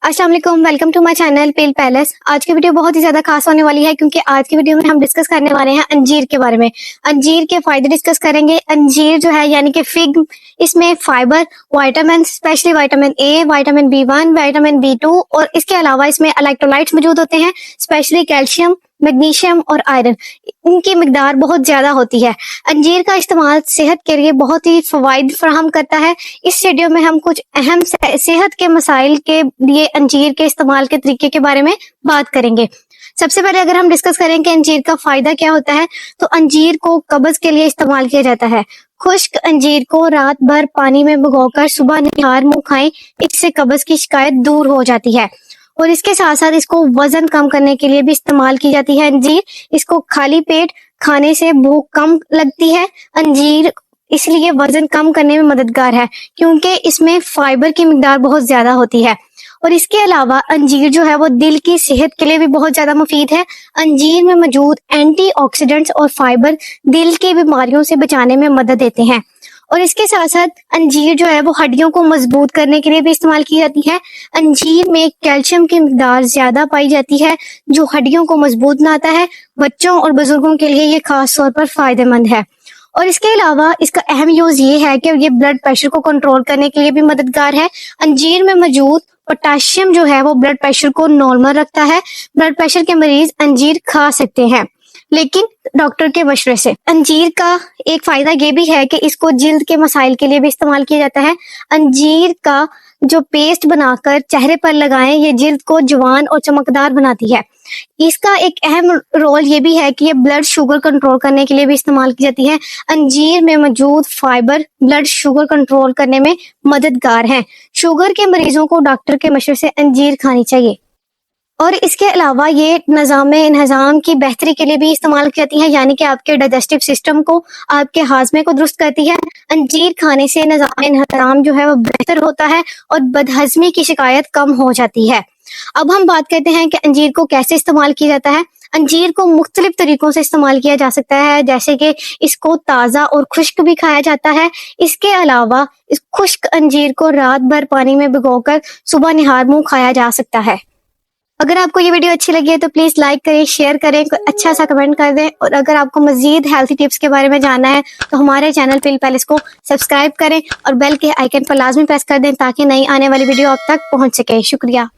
अस्सलाम वालेकुम, welcome to my channel Pill Palace. आज की वीडियो बहुत ही ज्यादा खास होने वाली है क्योंकि आज की वीडियो में हम डिस्कस करने वाले हैं अंजीर के बारे में। अंजीर के फायदे डिस्कस करेंगे। अंजीर जो है यानी कि फिग, इसमें fibre, vitamin, specially vitamin A, vitamin B1, vitamin B2 और इसके अलावा इसमें इलेक्ट्रोलाइट्स मौजूद होते हैं, स्पेशली कैल्शियम, मैग्नीशियम और आयरन। इनकी मिकदार बहुत ज्यादा होती है। अंजीर का इस्तेमाल सेहत के लिए बहुत ही फवाइद फराहम करता है। इस वीडियो में हम कुछ अहम सेहत के मसाइल के लिए अंजीर के इस्तेमाल के तरीके के बारे में बात करेंगे। सबसे पहले अगर हम डिस्कस करें कि अंजीर का फायदा क्या होता है, तो अंजीर को कब्ज के लिए इस्तेमाल किया जाता है। खुश्क अंजीर को रात भर पानी में भिगोकर सुबह निहार मुंह खाएं, इससे कब्ज की शिकायत दूर हो जाती है। और इसके साथ साथ इसको वजन कम करने के लिए भी इस्तेमाल की जाती है अंजीर। इसको खाली पेट खाने से भूख कम लगती है। अंजीर इसलिए वजन कम करने में मददगार है क्योंकि इसमें फाइबर की मिकदार बहुत ज्यादा होती है। और इसके अलावा अंजीर जो है वो दिल की सेहत के लिए भी बहुत ज्यादा मुफीद है। अंजीर में मौजूद एंटीऑक्सीडेंट्स और फाइबर दिल की बीमारियों से बचाने में मदद देते हैं। और इसके साथ साथ अंजीर जो है वो हड्डियों को मजबूत करने के लिए भी इस्तेमाल की जाती है। अंजीर में कैल्शियम की मिकदार ज्यादा पाई जाती है जो हड्डियों को मजबूत बनाता है। बच्चों और बुजुर्गों के लिए ये खास तौर पर फायदेमंद है। और इसके अलावा इसका अहम यूज ये है कि ये ब्लड प्रेशर को कंट्रोल करने के लिए भी मददगार है। अंजीर में मौजूद पोटेशियम जो है वो ब्लड प्रेशर को नॉर्मल रखता है। ब्लड प्रेशर के मरीज अंजीर खा सकते हैं, लेकिन डॉक्टर के मशवरे से। अंजीर का एक फायदा ये भी है कि इसको जिल्द के मसाइल के लिए भी इस्तेमाल किया जाता है। अंजीर का जो पेस्ट बनाकर चेहरे पर लगाएं, ये जिल्द को जवान और चमकदार बनाती है। इसका एक अहम रोल ये भी है कि ये ब्लड शुगर कंट्रोल करने के लिए भी इस्तेमाल की जाती है। अंजीर में मौजूद फाइबर ब्लड शुगर कंट्रोल करने में मददगार है। शुगर के मरीजों को डॉक्टर के मशवरे से अंजीर खानी चाहिए। और इसके अलावा ये निज़ाम की बेहतरी के लिए भी इस्तेमाल की जाती है, यानी कि आपके डाइजेस्टिव सिस्टम को, आपके हाजमे को दुरुस्त करती है। अंजीर खाने से निज़ाम जो है वो बेहतर होता है और बदहजमी की शिकायत कम हो जाती है। अब हम बात करते हैं कि अंजीर को कैसे इस्तेमाल किया जाता है। अंजीर को मुख्तलिफ तरीकों से इस्तेमाल किया जा सकता है, जैसे कि इसको ताज़ा और खुश्क भी खाया जाता है। इसके अलावा इस खुश्क अंजीर को रात भर पानी में भिगोकर सुबह निहार मुंह खाया जा सकता है। अगर आपको ये वीडियो अच्छी लगी है तो प्लीज लाइक करें, शेयर करें, अच्छा सा कमेंट कर दें। और अगर आपको मजीद हेल्थी टिप्स के बारे में जानना है तो हमारे चैनल पिल पैलेस को सब्सक्राइब करें और बेल के आइकन पर लाजमी प्रेस कर दें ताकि नई आने वाली वीडियो आप तक पहुंच सके। शुक्रिया।